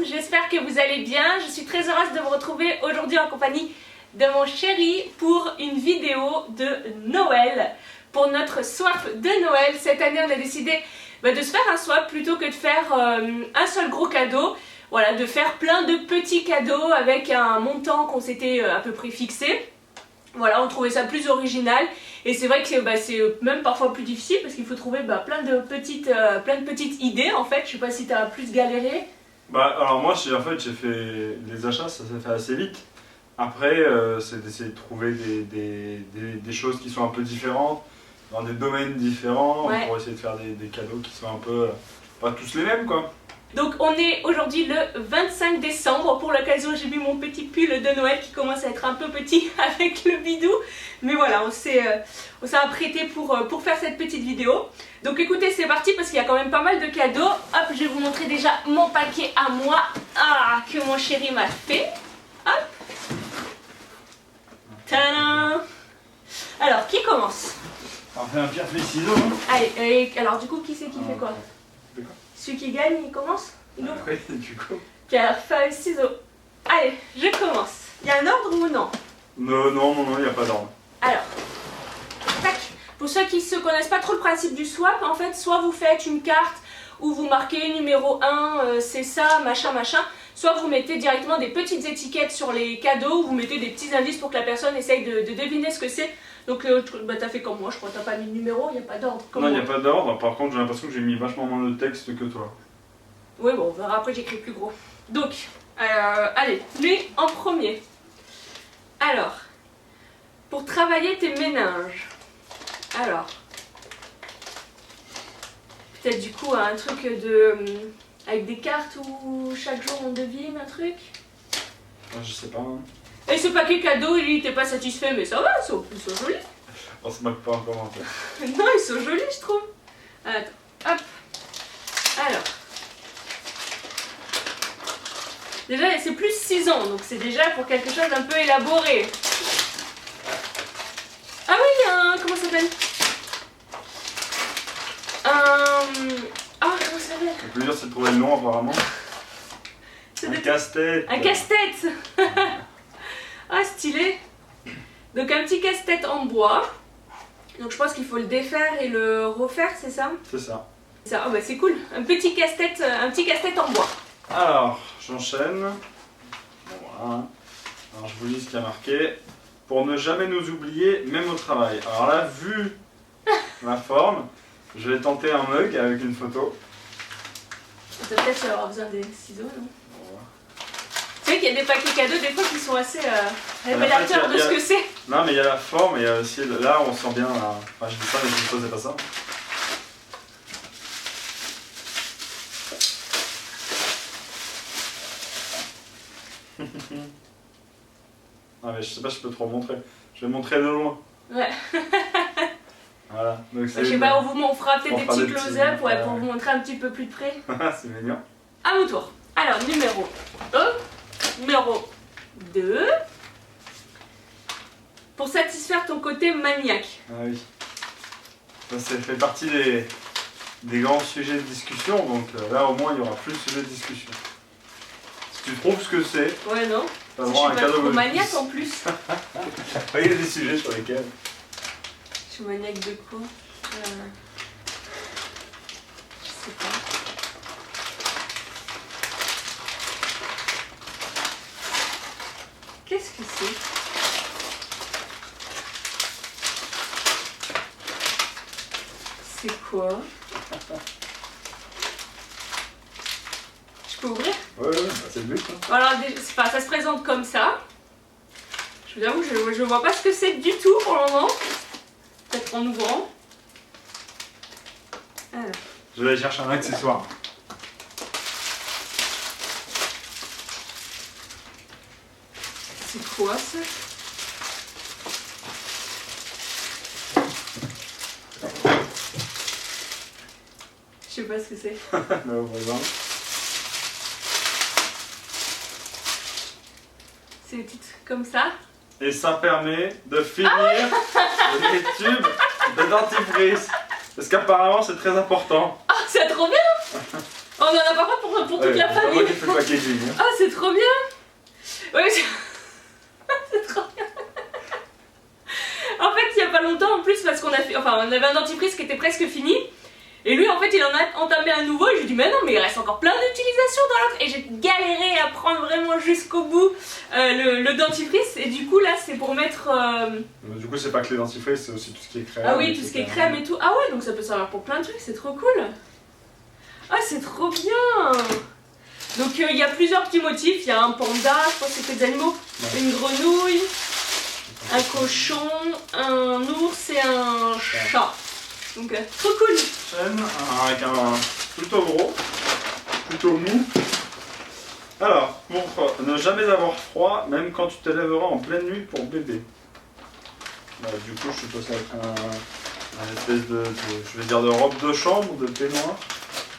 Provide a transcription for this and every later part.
j'espère que vous allez bien. Je suis très heureuse de vous retrouver aujourd'hui en compagnie de mon chéri pour une vidéo de Noël. Pour notre swap de Noël, cette année on a décidé de se faire un swap plutôt que de faire un seul gros cadeau. Voilà, de faire plein de petits cadeaux avec un montant qu'on s'était à peu près fixé. Voilà, on trouvait ça plus original et c'est vrai que c'est même parfois plus difficile parce qu'il faut trouver plein de petites idées en fait. Je sais pas si tu as plus galéré. Alors moi en fait j'ai fait les achats, ça s'est fait assez vite. Après c'est d'essayer de trouver des choses qui sont un peu différentes, dans des domaines différents, ouais. Pour essayer de faire des cadeaux qui sont un peu, pas tous les mêmes quoi. Donc on est aujourd'hui le 25 décembre, pour l'occasion j'ai mis mon petit pull de Noël qui commence à être un peu petit avec le bidou. Mais voilà, on s'est apprêté pour faire cette petite vidéo. Donc écoutez, c'est parti parce qu'il y a quand même pas mal de cadeaux. Hop, je vais vous montrer déjà mon paquet à moi, que mon chéri m'a fait. Hop. Tadam. Alors, qui commence? On fait un pierre feuille ciseaux. Hein. Allez, alors du coup, qui c'est qui fait quoi? Celui qui gagne, il commence? Il ouvre? Oui, du coup. Pierre, feuille, ciseaux. Allez, je commence. Il y a un ordre ou non? Non, il n'y a pas d'ordre. Alors, tac. Pour ceux qui ne connaissent pas trop le principe du swap, en fait, soit vous faites une carte où vous marquez numéro 1, c'est ça, machin, soit vous mettez directement des petites étiquettes sur les cadeaux, vous mettez des petits indices pour que la personne essaye de deviner ce que c'est. Donc t'as fait comme moi, je crois, t'as pas mis de numéro, il n'y a pas d'ordre. Non, il n'y a pas d'ordre, par contre j'ai l'impression que j'ai mis vachement moins de texte que toi. Oui, bon, on verra après, j'écris plus gros. Donc, allez, lui en premier. Alors, pour travailler tes méninges. Alors, peut-être du coup un truc avec des cartes où chaque jour on devine un truc. Je sais pas. Hein. Et ce paquet cadeau, il était pas satisfait, mais ça va, ils sont jolis. On se moque pas en commentaire. Non, ils sont jolis, je trouve. Attends, hop. Alors. Déjà, c'est plus 6 ans, donc c'est déjà pour quelque chose d'un peu élaboré. Ah oui, il y a un... Comment ça s'appelle? Comment ça s'appelle? Le plus dur, c'est de trouver le nom, apparemment. Un casse-tête. Un casse-tête. Ah, stylé. Donc un petit casse-tête en bois. Donc je pense qu'il faut le défaire et le refaire, c'est ça? C'est ça. Ça, oh bah c'est cool. Un petit casse-tête en bois. Alors, j'enchaîne. Voilà. Alors je vous lis ce qu'il y a marqué. Pour ne jamais nous oublier, même au travail. Alors là, vu la forme, je vais tenter un mug avec une photo. Peut-être avoir besoin des ciseaux, non? Tu sais qu'il y a des paquets cadeaux des fois qui sont assez révélateurs de ce que c'est. Non mais il y a la forme et il y a aussi là on sent bien enfin je dis ça mais je ne faisais pas ça. Ah mais je sais pas si je peux trop montrer. Je vais montrer de loin. Ouais. Voilà. Donc je sais pas, on fera peut-être des petits close-up pour vous montrer un petit peu plus de près. C'est mignon. À mon tour. Alors numéro 2. Pour satisfaire ton côté maniaque. Ah oui. Ça fait partie des grands sujets de discussion, donc là au moins il y aura plus de sujets de discussion. Si tu trouves ce que c'est, ouais non. t'as droit à un cadeau bonus. Maniaque en plus. Il y a des sujets sur lesquels. Je suis maniaque de quoi? Je sais pas. Qu'est-ce que c'est? C'est quoi? Je peux ouvrir? Ouais, c'est le but. Hein. Alors, ça se présente comme ça. Je vous avoue, je vois pas ce que c'est du tout pour le moment. Peut-être en ouvrant. Alors. Je vais aller chercher un accessoire. C'est quoi ça? Je sais pas ce que c'est. C'est des titres comme ça. Et ça permet de finir les tubes de dentifrice. Parce qu'apparemment c'est très important. Ah, c'est trop bien. On en a pas pour pour toute la C'est pas moi famille. qui fais le packaging. Hein. Ah, c'est trop bien. Ouais, c'est trop bien. En fait, il y a pas longtemps, en plus, parce qu'on a fait, enfin, on avait un dentifrice qui était presque fini. Et lui, en fait, il en a entamé un nouveau. Et je lui dis, mais non, mais il reste encore plein d'utilisations dans l'autre. Et j'ai galéré à prendre vraiment jusqu'au bout le dentifrice. Et du coup, là, c'est pour mettre. Du coup, c'est pas que les dentifrices, c'est aussi tout ce qui est crème. Ah oui, tout ce qui est crème et tout. Ah ouais, donc ça peut servir pour plein de trucs. C'est trop cool. Ah, c'est trop bien. Donc, il y a plusieurs petits motifs. Il y a un panda, je pense que c'est des animaux. Ouais. Une grenouille, un cochon, un ours et un chat. Donc, trop cool. Chaîne avec un plutôt gros, plutôt mou. Alors, pour ne jamais avoir froid, même quand tu te lèveras en pleine nuit pour bébé. Du coup, je suppose ça va être un espèce de, je vais dire de robe de chambre, de peignoir.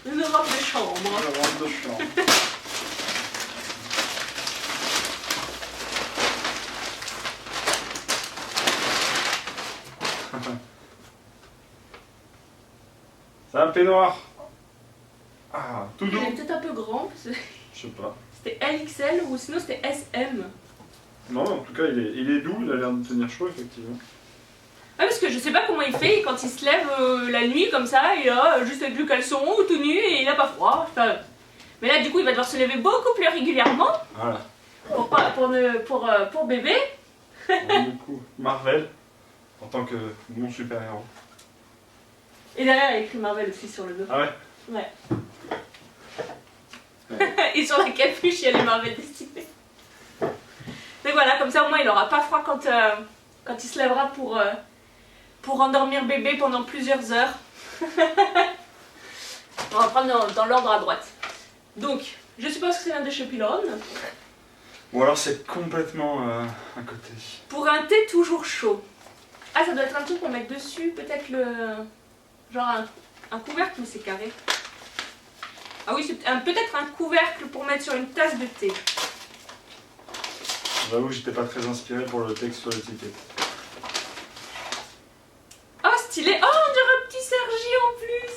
Une robe de chambre. Une robe de chambre. C'est un peignoir. Ah, tout Il doux. est peut-être un peu grand. Parce que Je sais pas. c'était LXL ou sinon c'était SM. Non, en tout cas, il est doux, il a l'air de tenir chaud, effectivement. Ah, parce que je sais pas comment il fait quand il se lève la nuit comme ça, il a juste avec le caleçon ou tout nu et il a pas froid. Enfin, mais là, du coup, il va devoir se lever beaucoup plus régulièrement Voilà. pour bébé. Du coup, Marvel, en tant que mon super-héros. Et derrière, il y a écrit Marvel aussi sur le dos. Ah ouais? Ouais. Et sur la capuche, il y a les Marvel dessinés. Donc voilà, comme ça au moins il aura pas froid quand il se lèvera pour endormir bébé pendant plusieurs heures. On va prendre dans l'ordre à droite. Donc, je suppose que ça vient de chez Pilon. Ou alors c'est complètement à côté. Pour un thé toujours chaud. Ah, ça doit être un truc pour mettre dessus, peut-être genre un couvercle, mais c'est carré. Ah oui, c'est peut-être un couvercle pour mettre sur une tasse de thé. J'avoue que j'étais pas très inspiré pour le texte sur l'étiquette. Oh, stylé. Oh, on dirait un petit Sergi en plus.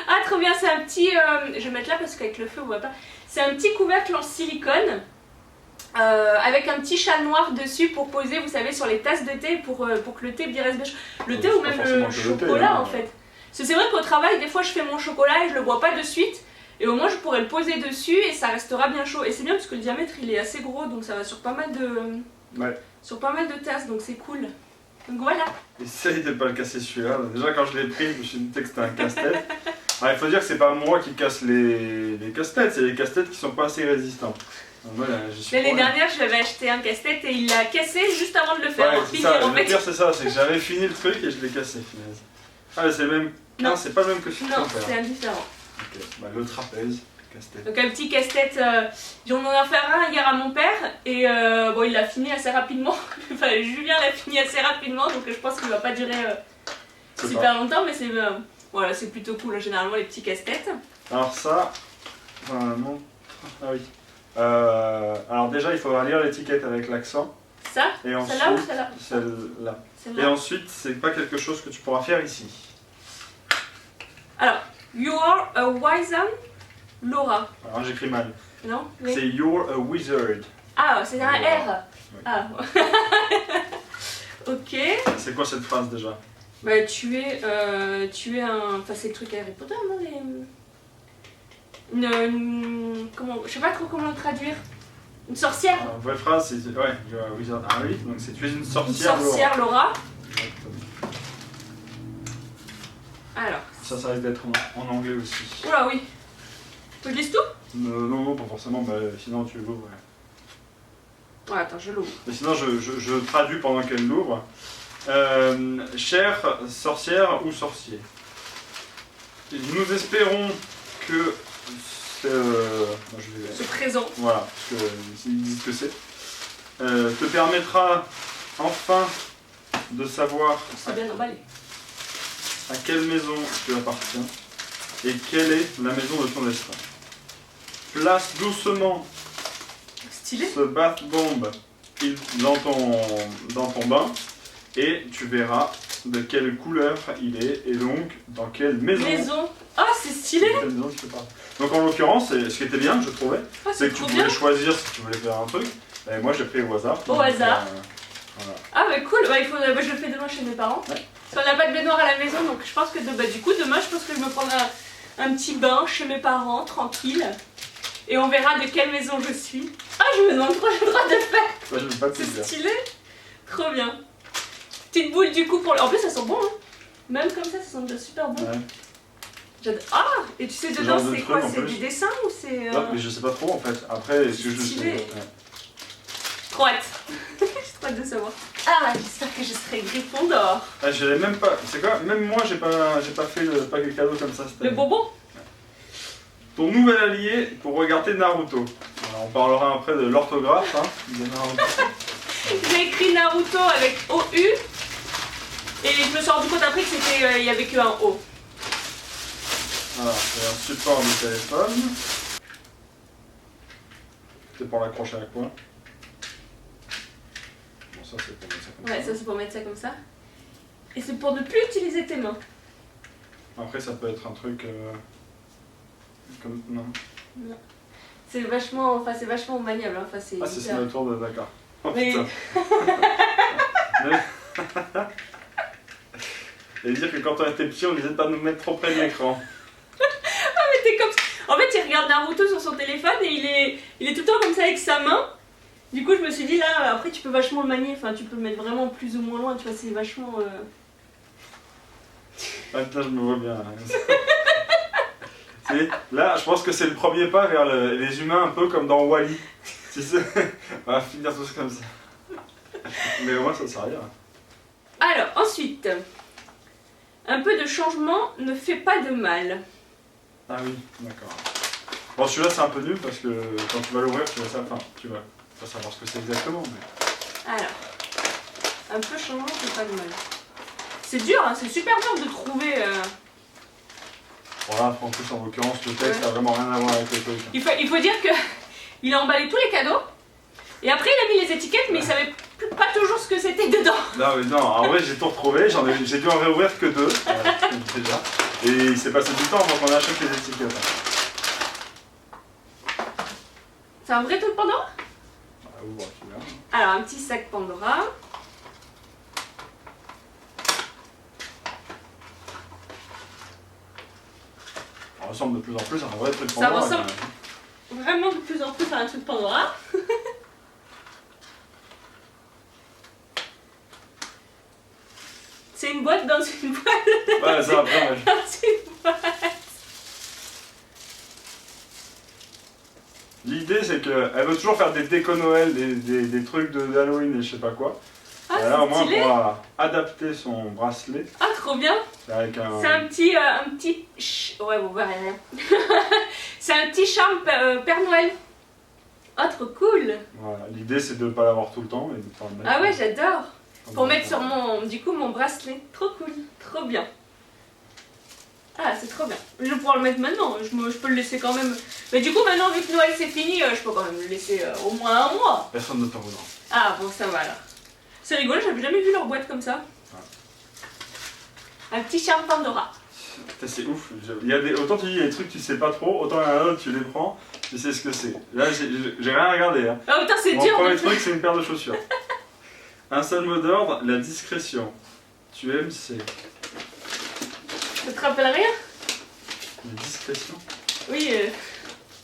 Ah, trop bien, c'est un petit... je vais mettre là parce qu'avec le feu, on voit pas. C'est un petit couvercle en silicone avec un petit châle noir dessus pour poser, vous savez, sur les tasses de thé pour que le thé bien reste bien chaud. Le thé C'est ou pas même forcément le que le thé, chocolat hein. en fait. Parce que c'est vrai qu'au travail, des fois, je fais mon chocolat et je le bois pas de suite. Et au moins, je pourrais le poser dessus et ça restera bien chaud. Et c'est bien parce que le diamètre, il est assez gros, donc ça va sur pas mal de tasses, donc c'est cool. Donc voilà. Essaye de pas le casser celui-là. Déjà quand je l'ai pris, je me suis dit que c'était un casse-tête. Alors, il faut dire que c'est pas moi qui casse les casse-têtes, c'est les casse-têtes qui sont pas assez résistants. Donc, moi, j'y suis L'année pour rien. dernière, je lui avais acheté un casse-tête et il l'a cassé juste avant de le faire. Ouais, en c'est finir, ça. en Le fait. pire c'est ça, c'est que j'avais fini le truc et je l'ai cassé. Finalement. Ah mais c'est le même. Non. Non, c'est pas le même que celui Non, qu'on fait. c'est indifférent. Ok, bah, le trapèze, casse-tête. Donc un petit casse-tête, on en a fait un hier à mon père et bon, il l'a fini assez rapidement. Enfin, Julien l'a fini assez rapidement, donc je pense qu'il va pas durer C'est super longtemps, mais c'est voilà, c'est plutôt cool généralement les petits casse-têtes. Alors ça, non. Ah oui. Alors déjà, il faudra lire l'étiquette avec l'accent. Ça, Et celle-là ou ensuite, celle-là? celle-là. Et Celle-là. ensuite, c'est pas quelque chose que tu pourras faire ici. Alors, you are a wizened Laura. Alors j'écris mal. Non? Oui. C'est You're a Wizard. Ah, c'est un R. Oui. Ah. Ok. C'est quoi cette phrase déjà? Bah, tu es un... Enfin, c'est le truc Harry Potter, non comment... Je sais pas trop comment le traduire. Une sorcière. La vraie phrase, c'est ouais, You're a Wizard. Ah oui, donc c'est tu es une Une sorcière. sorcière, Laura. Laura. Exactement. Alors. Ça risque d'être en anglais aussi. Oula, oui. Faut que je lise tout? Non, pas forcément, bah, sinon tu l'ouvres. Ouais. Ouais, attends, je l'ouvre. Mais sinon, je traduis pendant qu'elle l'ouvre. Chère sorcière ou sorcier, nous espérons que Ce présent. voilà, parce qu'ils disent ce que c'est, te permettra enfin de savoir C'est bien emballé. à quelle maison tu appartiens et quelle est la maison de ton destin. Place doucement Stylé. ce bath bomb dans ton bain et tu verras de quelle couleur il est et donc dans quelle maison. Maison. Oh, c'est stylé. Telle maison qui fait pas. Donc en l'occurrence, ce qui était bien, je trouvais, Ah, c'est que tu trop pouvais bien. choisir si tu voulais faire un truc. Et moi j'ai pris au hasard. Au hasard. Voilà. Ah bah cool, bah, je le fais demain chez mes parents. Ouais. Parce qu'on n'a pas de baignoire à la maison, donc je pense que du coup demain je pense que je me prendrai un petit bain chez mes parents, tranquille. Et on verra de quelle maison je suis. Ah je me demande trop j'ai le droit de le faire. Ça, je veux pas te C'est dire. stylé. Trop bien. Petite boule du coup pour... En plus ça sent bon hein. Même comme ça sent déjà super bon. Ouais. J'adore. Ah. Et tu sais Ce dedans genre de c'est quoi? truc, en C'est plus. du dessin ou c'est... Non, mais je sais pas trop en fait. Après, est-ce que je Stylé. sais. Trop hâte. J'ai trop hâte de savoir. Ah j'espère que je serai Gryffondor. Ah, j'avais même pas. C'est quoi? Même moi, j'ai pas fait le paquet cadeau comme ça cette Le année. bonbon. Ton nouvel allié pour regarder Naruto. Alors, on parlera après de l'orthographe de Naruto. J'ai écrit Naruto avec OU. Et je me suis rendu compte après que c'était, il y avait que un O. Voilà, c'est un support de téléphone. C'est pour l'accrocher à quoi? Bon, ça c'est pour mettre ça comme Ouais, ça. ça c'est pour mettre ça comme ça. Et c'est pour ne plus utiliser tes mains. Après, ça peut être un truc. Comme. Non. C'est vachement maniable. Hein. Enfin, c'est Ah, c'est hyper- le tour de. D'accord. Oh Mais- putain. Et dire que quand on était petit, on disait de pas nous mettre trop près de l'écran. Mais t'es comme... En fait, il regarde Naruto sur son téléphone et il est tout le temps comme ça avec sa main. Du coup, je me suis dit là, après tu peux vachement le manier. Enfin, tu peux le mettre vraiment plus ou moins loin. Tu vois, c'est vachement. Ah putain, je me vois bien. Là, je pense que c'est le premier pas vers les humains, un peu comme dans Wall-E. Tu sais, on va finir tous comme ça. Mais au moins, ça sert à rien. Alors, ensuite, un peu de changement ne fait pas de mal. Ah oui, d'accord. Bon, celui-là, c'est un peu nul parce que quand tu vas l'ouvrir, tu vas savoir, tu vas pas savoir ce que c'est exactement. Mais... Alors, un peu changement ne fait pas de mal. C'est dur, hein, c'est super dur de trouver. Voilà, en plus, en l'occurrence, le texte n'a vraiment rien à voir avec le truc. Il faut dire que il a emballé tous les cadeaux. Et après, il a mis les étiquettes, mais il savait pas toujours ce que c'était dedans. Non, mais non, en vrai, j'ai tout retrouvé, j'ai dû en réouvrir que 2, déjà. Et il s'est passé du temps avant qu'on achète les étiquettes. C'est un vrai truc Pandora? Bah, ouvre, tu verras. Alors, un petit sac Pandora. Ça ressemble de plus en plus à un vrai truc Ça Pandora, ressemble. quand même. Vraiment de plus en plus à un truc Pandora. C'est une boîte dans une boîte Ouais, ça après, ouais. dans une boîte. L'idée, c'est qu'elle veut toujours faire des décos Noël, des trucs d'Halloween et je sais pas quoi. Ah, Et là, au c'est moins, on stylé. pourra adapter son bracelet Ah, trop bien. avec un... C'est un petit... Ouais, bon, bah, rien. C'est un petit charme Père Noël. Ah, trop cool. Voilà. L'idée, c'est de ne pas l'avoir tout le temps et de pouvoir le mettre. Ah ouais, j'adore. comme Pour ça. mettre sur mon bracelet. Trop cool. Trop bien. Ah, c'est trop bien. Je vais pouvoir le mettre maintenant. Je peux le laisser quand même. Mais du coup, maintenant, vu que Noël c'est fini, je peux quand même le laisser au moins un mois. Personne ne t'en voudra. Ah, bon, ça va alors. C'est rigolo, j'avais jamais vu leur boîte comme ça. Un petit charme Pandora. Putain, c'est ouf. Il y a autant tu dis il y a des trucs que tu sais pas trop, autant il y en a d'autres tu les prends, tu sais ce que c'est. Là, j'ai rien regardé. Hein. Ah, putain, c'est Mon dur. premier de- truc, c'est une paire de chaussures. Un seul mot d'ordre, la discrétion. Tu aimes, c'est Ça te rappelle rien? la discrétion. Oui.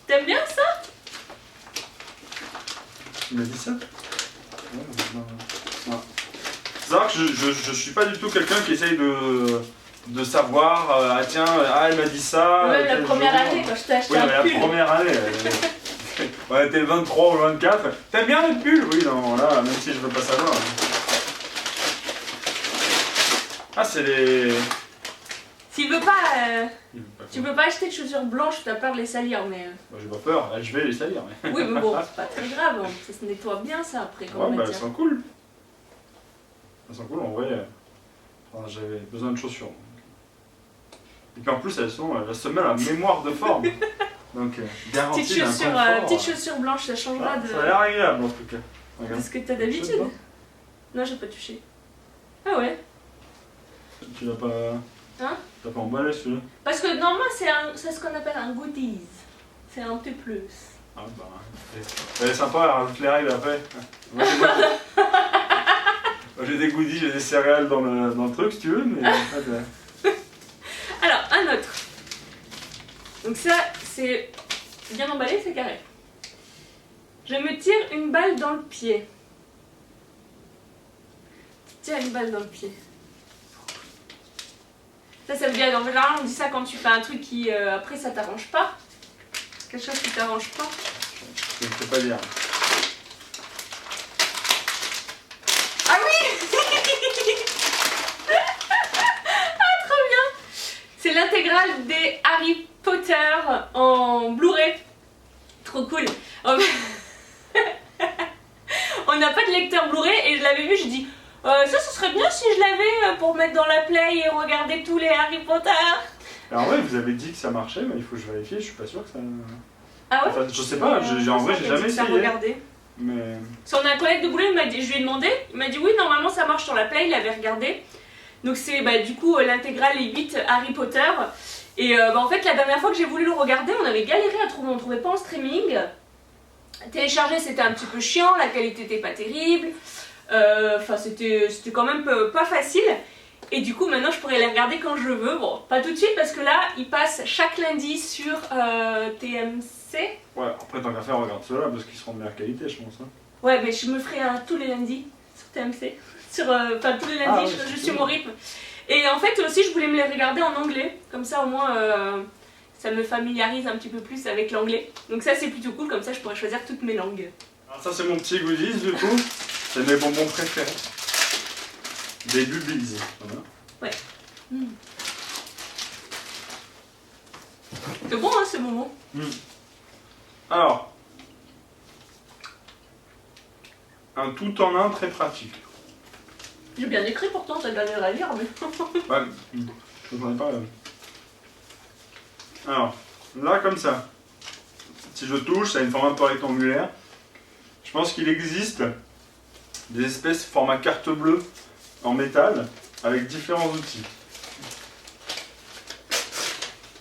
T'aimes bien ça? Tu m'as dit ça? Ouais, non. C'est vrai que je suis pas du tout quelqu'un qui essaye de savoir, ah tiens, elle m'a dit ça. Même la quel première jour. année, quand je t'ai acheté Oui, un mais la pull. première année. On était le 23 ou le 24. T'aimes bien le pull? Oui, non, là, même si je veux pas savoir. Ah, c'est les. S'il veut pas. Il veut pas Tu quoi. peux pas acheter de chaussures blanches, t'as peur de les salir, mais. Bah, j'ai pas peur, je vais les salir. Mais... Oui, mais bon, c'est pas très grave, hein. Ça se nettoie bien ça après quand Ouais, on bah, la elles tire. sont cool. Elles sont cool, en vrai. Enfin, j'avais besoin de chaussures. Et puis en plus, elles se mettent à la mémoire de forme. Donc, garantie Petite d'un chaussure, confort. petite chaussure blanche, ça changera Ah, ça a l'air agréable en tout cas. de Regarde. ce que t'as Je sais d'habitude. pas. Non, j'ai pas touché. Ah ouais? Tu l'as pas. Hein? T'as pas emballé celui-là? Parce que normalement, c'est ce qu'on appelle un goodies. C'est un petit plus. Ah bah. Elle est sympa, elle rajoute les règles après. Moi, j'ai des goodies, j'ai des céréales dans le truc si tu veux, mais en fait. Alors, un autre. Donc ça, c'est bien emballé, c'est carré. Je me tire une balle dans le pied. Tu tires une balle dans le pied. Ça veut dire, en général, on dit ça quand tu fais un truc qui, après, ça t'arrange pas. Quelque chose qui t'arrange pas. Je ne sais pas dire. Ah oui. Ah, trop bien. C'est l'intégrale des Harry Potter en Blu-ray. Trop cool. On n'a pas de lecteur Blu-ray et je l'avais vu, je dis ça ce serait bien si je l'avais pour mettre dans la Play et regarder tous les Harry Potter. Alors ouais, vous avez dit que ça marchait, mais il faut que je vérifie, je suis pas sûr que ça... Ah ouais? Enfin, je sais pas, en vrai j'ai jamais essayé. Regardé. Mais... Si on a un collègue de boulot, je lui ai demandé, il m'a dit oui, normalement ça marche sur la Play, il avait regardé. Donc c'est du coup l'intégrale les 8 Harry Potter. Et en fait la dernière fois que j'ai voulu le regarder, on avait galéré à trouver, on ne trouvait pas en streaming. Télécharger c'était un petit peu chiant, la qualité n'était pas terrible. Enfin c'était quand même pas facile. Et du coup maintenant je pourrais les regarder quand je veux. Bon, pas tout de suite parce que là ils passent chaque lundi sur TMC. Ouais, après tant qu'à faire, regarde ceux-là parce qu'ils seront de meilleure qualité je pense. Hein. Ouais, mais je me ferai tous les lundis sur TMC. Enfin tous les lundis, ouais, je suis mon rythme. Et en fait aussi je voulais me les regarder en anglais. Comme ça au moins ça me familiarise un petit peu plus avec l'anglais. Donc ça c'est plutôt cool, comme ça je pourrais choisir toutes mes langues. Alors ça c'est mon petit goodies du coup. C'est mes bonbons préférés. Des Bubblies. Voilà. Ouais. C'est bon hein, ces bonbons. Alors, un tout en un très pratique. J'ai bien écrit pourtant, t'as galéré à lire, mais... Ouais, je ne connais pas. Alors, là comme ça, si je touche, ça a une forme un peu rectangulaire. Je pense qu'il existe des espèces format carte bleue en métal avec différents outils.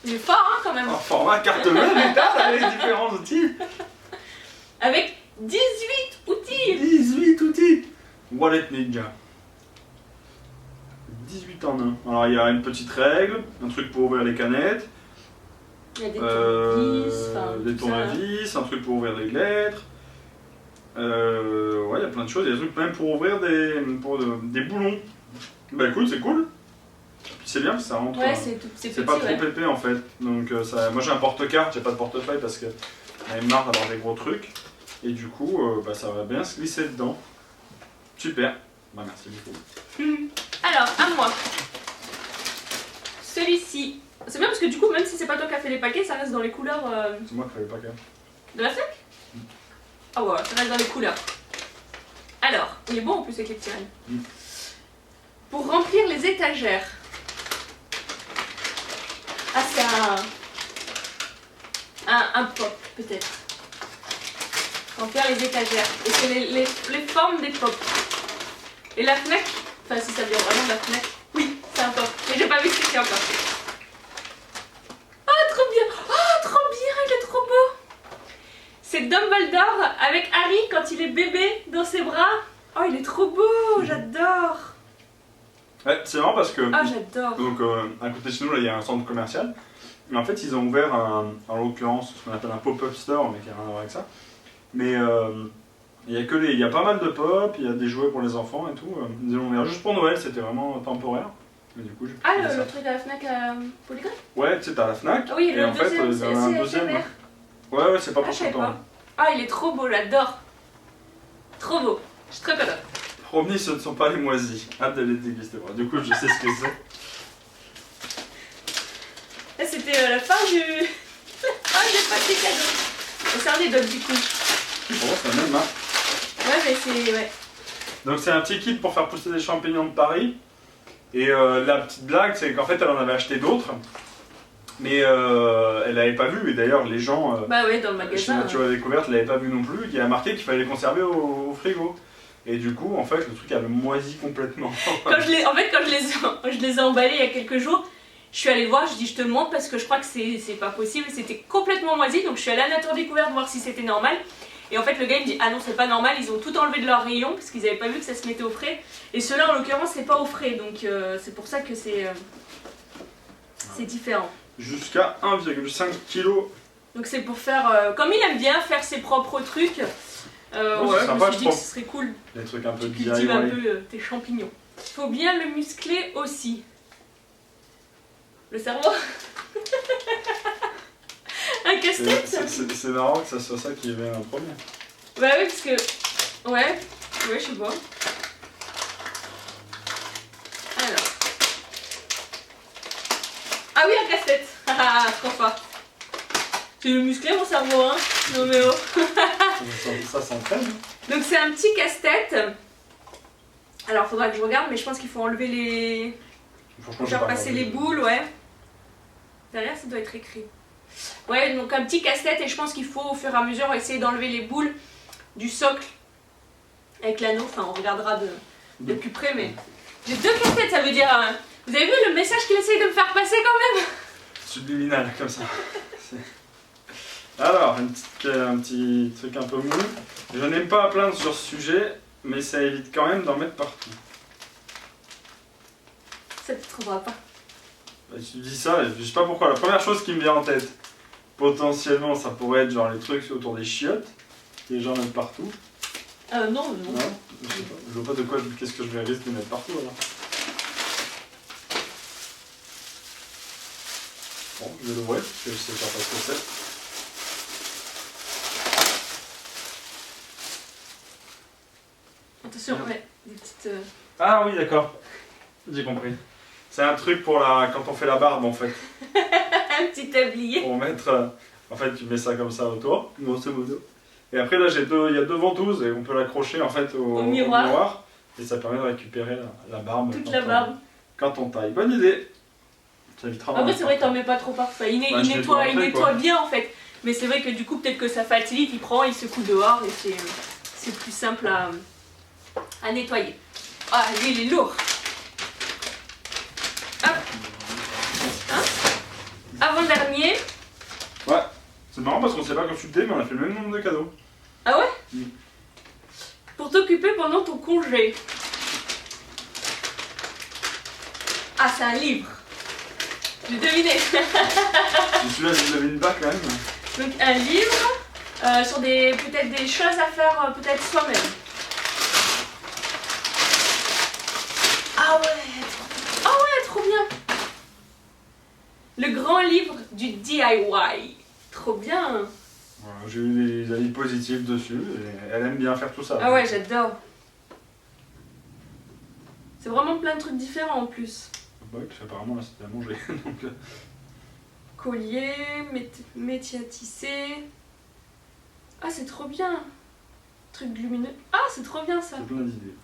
Il est fort hein quand même. En format carte bleue métal avec différents outils. Avec 18 outils. 18 outils. Wallet Ninja. 18 en 1. Alors il y a une petite règle, un truc pour ouvrir les canettes. Il y a des tournevis, des tournevis, un truc pour ouvrir les lettres. Ouais, il y a plein de choses. Il y a des trucs même pour ouvrir des boulons. Bah écoute, c'est cool. C'est bien, ça rentre. Ouais, c'est petit. C'est pas trop épais en fait. Donc moi j'ai un porte-carte, j'ai pas de portefeuille parce que j'en ai marre d'avoir des gros trucs. Et du coup, ça va bien se glisser dedans. Super. Bah merci beaucoup. Alors, à moi. Celui-ci. C'est bien parce que du coup, même si c'est pas toi qui as fait les paquets, ça reste dans les couleurs C'est moi qui fais le paquet. de la Fnac. Ah ouais, ça reste dans les couleurs. Alors, il est bon en plus avec les petits rênes. Pour remplir les étagères. Ah, c'est un pop peut-être. Remplir les étagères. Et c'est les formes des pops. Et la Fnac, enfin si ça vient vraiment de la Fnac, oui, c'est un pop. Mais j'ai pas vu ce que c'est encore. Oh, trop bien! Oh, trop bien, il est trop beau! C'est Dumbledore avec Harry quand il est bébé dans ses bras. Oh, il est trop beau, j'adore! Ouais, c'est marrant parce que. Ah, j'adore! Donc, à côté de chez nous, là, il y a un centre commercial. Et en fait, ils ont ouvert, en l'occurrence, ce qu'on appelle un pop-up store, mais qui n'a rien à voir avec ça. Mais il y a pas mal de pop, il y a des jouets pour les enfants et tout. Ils l'ont ouvert juste pour Noël, c'était vraiment temporaire. Et du coup, j'ai Ah, fait ça. le truc à la Fnac à Polygon? Ouais, tu sais, t'as la Fnac. Ah oui, et le en fait, deuxième, ils avaient un deuxième. vert. Ouais, c'est pas Ah, pour je tout savais le temps. pas. Ah, il est trop beau, j'adore! Trop beau, je suis très contente. Promis, ce ne sont pas les moisis. Hâte de les déguster. Bon, du coup, je sais ce que c'est. Là, c'était la fin du paquet cadeau. Et c'est un des dogs du coup. Bon, c'est la même, hein. Ouais, mais c'est... ouais. Donc, c'est un petit kit pour faire pousser des champignons de Paris. Et la petite blague, c'est qu'en fait, elle en avait acheté d'autres. Mais elle l'avait pas vu. Et d'ailleurs, les gens Bah ouais, dans le chez magasin. Nature et Découverte l'avaient pas vu non plus. Il y a marqué qu'il fallait les conserver au frigo. Et du coup, en fait, le truc avait moisi complètement. En fait, quand je les ai emballés il y a quelques jours, Je suis allée voir, je dis je te le montre parce que je crois que c'est pas possible, c'était complètement moisi, donc je suis allée à Nature Découverte voir si c'était normal. Et en fait le gars il me dit ah non c'est pas normal, ils ont tout enlevé de leur rayon parce qu'ils avaient pas vu que ça se mettait au frais. Et ceux-là en l'occurrence c'est pas au frais, donc c'est pour ça que c'est différent. Jusqu'à 1,5 kg. Donc c'est pour faire, comme il aime bien faire ses propres trucs, ouais, sympa, je me suis dit que ce serait cool. Des trucs un peu Tu cultives un DIY. peu tes champignons. Il faut bien le muscler aussi. Le cerveau. Un casse-tête. C'est marrant que ça soit ça qui vienne en premier. Bah oui parce que... Ouais, je sais pas. Alors. Ah oui un casse-tête. Ah trop fort. Tu veux muscler mon cerveau hein. Non mais oh. Ça s'entraîne. Donc c'est un petit casse-tête. Alors faudra que je regarde mais je pense qu'il faut enlever les... Franchement, Faire passer les boules, ouais. Derrière, ça doit être écrit. Ouais, donc un petit casse-tête et je pense qu'il faut au fur et à mesure essayer d'enlever les boules du socle avec l'anneau. Enfin, on regardera de plus près, mais j'ai 2 casse-têtes, ça veut dire... Vous avez vu le message qu'il essaye de me faire passer quand même? Subliminal, comme ça. Alors, un petit truc un peu mou. Je n'aime pas à plaindre sur ce sujet, mais ça évite quand même d'en mettre partout. Ça te trouvera pas. Bah, tu dis ça, je sais pas pourquoi. La première chose qui me vient en tête, potentiellement, ça pourrait être genre les trucs autour des chiottes, que les gens mettent partout. Non. Non, je sais pas. Je vois pas de quoi, qu'est-ce que je vais risquer de mettre partout alors. Bon, je vais l'ouvrir, parce que je sais pas ce que c'est. Attention, ouais, des petites... Ah oui, d'accord. J'ai compris. C'est un truc pour quand on fait la barbe en fait. un petit tablier. Pour mettre. En fait, tu mets ça comme ça autour, grosso modo. Et après, là, il y a 2 ventouses et on peut l'accrocher en fait au miroir. Et ça permet de récupérer la barbe. Toute la barbe. Quand on taille. Bonne idée. Ça évitera. Après, c'est vrai que t'en mets pas trop partout. Il nettoie bien en fait. Mais c'est vrai que du coup, peut-être que ça facilite. Il prend, il secoue dehors et c'est plus simple à nettoyer. Ah, lui, il est lourd. Hop. Hein? Avant-dernier. Ouais. C'est marrant parce qu'on sait pas consulter, mais on a fait le même nombre de cadeaux. Ah ouais? Oui. Pour t'occuper pendant ton congé. Ah, c'est un livre. J'ai deviné. Celui-là, je l'avais une bac quand même. Donc un livre sur peut-être des choses à faire peut-être soi-même. Ah ouais, trop bien. Le grand livre du DIY. Trop bien. Voilà, j'ai eu des avis positifs dessus et elle aime bien faire tout ça. Ah ouais, j'adore. C'est vraiment plein de trucs différents en plus. Ouais, parce qu'apparemment là c'était à manger. Donc... Collier, métier à tisser. Ah, c'est trop bien. Truc lumineux. Ah, c'est trop bien ça. J'ai plein d'idées.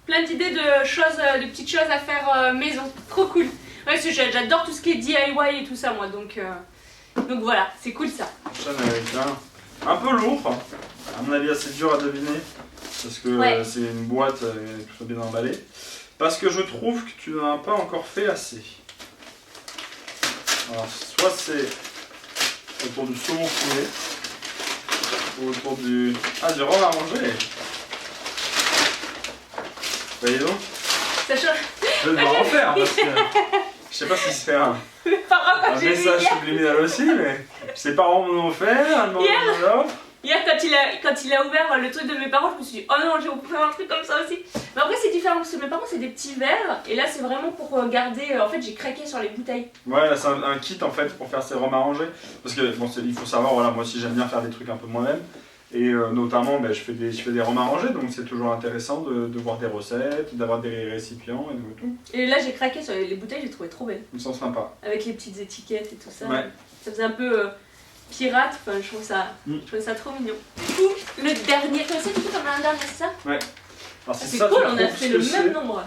Plein d'idées de petites choses à faire maison. Trop cool. Ouais, j'adore tout ce qui est DIY et tout ça moi, donc voilà, c'est cool ça. Prochaine avec un peu lourd, à mon avis assez dur à deviner, parce que c'est une boîte tout soit bien emballée. Parce que je trouve que tu n'en as pas encore fait assez. Alors, soit c'est autour du saumon fumé, ou autour du rhum à manger. Voyez donc, Ça change. je vais devoir en faire, parce que je sais pas si c'est un message subliminal aussi, mais ses parents m'en ont offert, elles m'en ont offert. Hier, quand il a ouvert le truc de mes parents, je me suis dit, oh non, j'ai offert un truc comme ça aussi. Mais après, c'est différent parce que mes parents, c'est des petits verres. Et là, c'est vraiment pour garder. En fait, j'ai craqué sur les bouteilles. Ouais, là, c'est un kit en fait pour faire ses rhums arrangés. Parce que, bon, il faut savoir, voilà, moi aussi, j'aime bien faire des trucs un peu moi-même. Et notamment, je fais des rhums arrangés, donc c'est toujours intéressant de voir des recettes, d'avoir des récipients et tout. Et là, j'ai craqué sur les bouteilles, j'ai trouvé trop belles. Ils sont sympas. Avec les petites étiquettes et tout ça. Ouais. Ça faisait un peu pirate, enfin, je trouvais ça trop mignon. Du coup, le dernier, comme ça, du coup, t'en as un dernier, c'est ça? Ouais. Alors, c'est cool, on a fait le même nombre.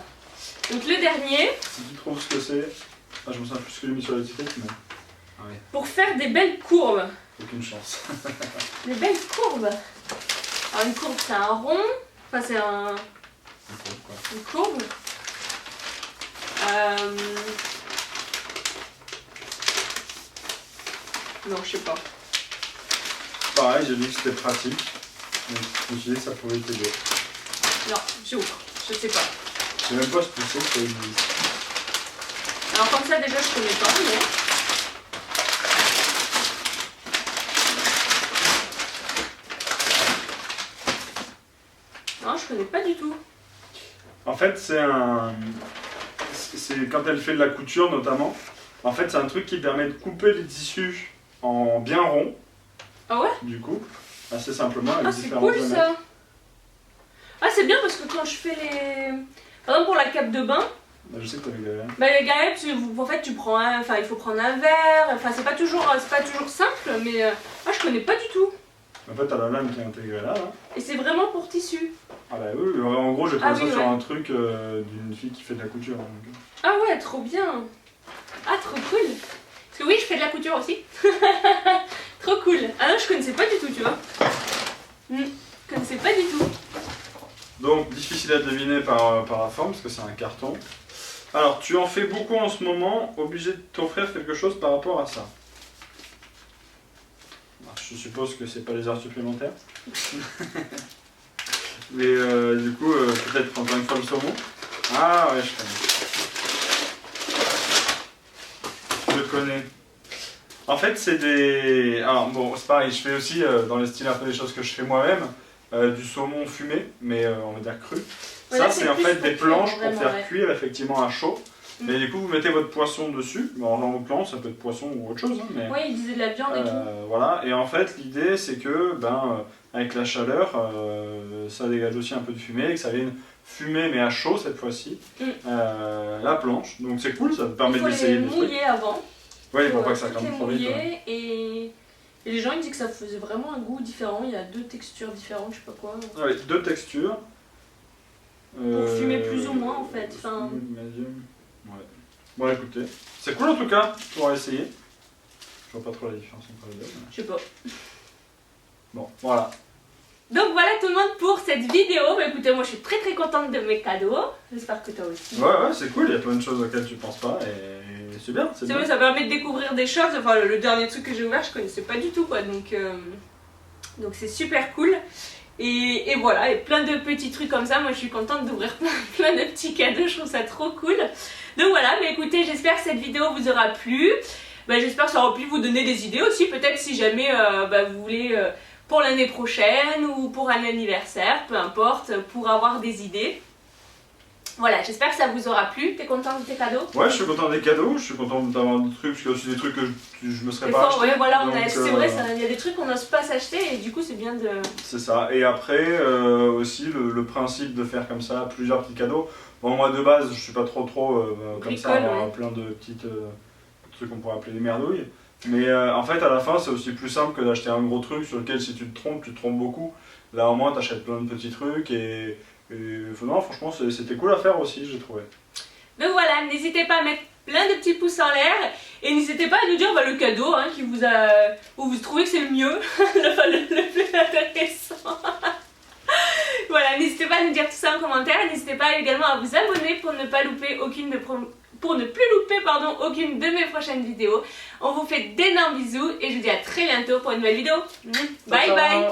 Donc le dernier. Si tu trouves ce que c'est, je me souviens plus ce que j'ai mis sur l'étiquette, mais. Ah ouais. Pour faire des belles courbes. Aucune chance. Des belles courbes. Alors une courbe, c'est un rond. Enfin, c'est une courbe. Non, je sais pas. Pareil, j'ai vu que c'était pratique. Donc je me suis dit que ça pouvait t'aider. Non, j'ouvre. Je sais pas. Je sais même pas ce que c'est que ça existe. Alors comme ça déjà je connais pas, mais... Non, je connais pas du tout. En fait, c'est quand elle fait de la couture notamment. En fait, c'est un truc qui permet de couper les tissus en bien rond. Ah ouais? Du coup, assez simplement avec Ah, c'est différents cool diamètres. ça. Ah, c'est bien parce que quand je fais les... Par exemple pour la cape de bain, Bah, je sais que t'avais galéré. bah les galettes, en fait tu prends un... Enfin il faut prendre un verre, enfin c'est pas toujours simple, mais moi je connais pas du tout. En fait, t'as la lame qui est intégrée là. Et c'est vraiment pour tissu. Ah bah oui, en gros, j'ai trouvé Ah ça oui, sur ouais. un truc d'une fille qui fait de la couture. Donc. Ah ouais, trop bien. Ah, trop cool. Parce que oui, je fais de la couture aussi. Trop cool. Ah non, je connaissais pas du tout, tu vois. Je connaissais pas du tout. Donc, difficile à deviner par la forme, parce que c'est un carton. Alors, tu en fais beaucoup en ce moment, obligé de t'offrir quelque chose par rapport à ça. Alors, je suppose que c'est pas les heures supplémentaires. Mais du coup, peut-être encore une fois le saumon. Ah ouais, je connais. Je connais. En fait, c'est des... Alors bon, c'est pareil, je fais aussi, dans le style un peu des choses que je fais moi-même, du saumon fumé, mais on va dire cru. Ouais, ça, là, c'est en plus fait pour des cuire, planches pour vraiment, faire ouais. cuire effectivement à chaud. Et du coup, vous mettez votre poisson dessus. Bon, en l'occurrence, ça peut être poisson ou autre chose. Hein, mais, Ouais, il disait de la viande et tout. voilà. Et en fait, l'idée, c'est que, avec la chaleur, ça dégage aussi un peu de fumée, et que ça vienne fumer, mais à chaud cette fois-ci, la planche. Donc c'est cool, ça te permet Il faut d'essayer les des trucs. mouiller avant. Ouais, pour pas que ça Toutes les crame trop vite. Ouais. mouiller et les gens ils disent que ça faisait vraiment un goût différent. Il y a 2 textures différentes, je sais pas quoi. Ouais, 2 textures. Pour fumer plus ou moins en fait. Enfin... Medium. Ouais. Bon, écoutez, c'est cool en tout cas, pour essayer. Je vois pas trop la différence entre les deux. Mais... Je sais pas. Bon, voilà. Donc voilà tout le monde pour cette vidéo. Bah, écoutez, moi je suis très contente de mes cadeaux. J'espère que toi aussi. Ouais, c'est cool, il y a plein de choses auxquelles tu penses pas et c'est bien. C'est vrai, ça permet de découvrir des choses. Enfin, le dernier truc que j'ai ouvert, je connaissais pas du tout quoi. Donc c'est super cool. Et voilà, et plein de petits trucs comme ça. Moi je suis contente d'ouvrir plein de petits cadeaux. Je trouve ça trop cool. Donc voilà, mais écoutez, j'espère que cette vidéo vous aura plu. Bah, j'espère que ça aura pu vous donner des idées aussi. Peut-être si jamais vous voulez... pour l'année prochaine ou pour un anniversaire, peu importe, pour avoir des idées. Voilà, j'espère que ça vous aura plu. T'es content de tes cadeaux? Ouais, je suis content des cadeaux, je suis content d'avoir des trucs, parce qu'il y a aussi des trucs que je me serais Des pas fois, acheté. ouais, voilà, donc, c'est vrai, il y a des trucs qu'on n'ose pas s'acheter et du coup c'est bien de... C'est ça, et après aussi le principe de faire comme ça plusieurs petits cadeaux. Bon, moi de base, je suis pas trop comme ça, avoir ouais. plein de petites trucs qu'on pourrait appeler des merdouilles. Mais en fait, à la fin, c'est aussi plus simple que d'acheter un gros truc sur lequel si tu te trompes beaucoup. Là, au moins, t'achètes plein de petits trucs et non, franchement, c'était cool à faire aussi, j'ai trouvé. Donc voilà, n'hésitez pas à mettre plein de petits pouces en l'air et n'hésitez pas à nous dire le cadeau qui vous a... où vous trouvez que c'est le mieux, le plus intéressant. Voilà, n'hésitez pas à nous dire tout ça en commentaire. N'hésitez pas également à vous abonner pour ne pas louper aucune de mes prochaines vidéos. On vous fait d'énormes bisous et je vous dis à très bientôt pour une nouvelle vidéo. Bye bye.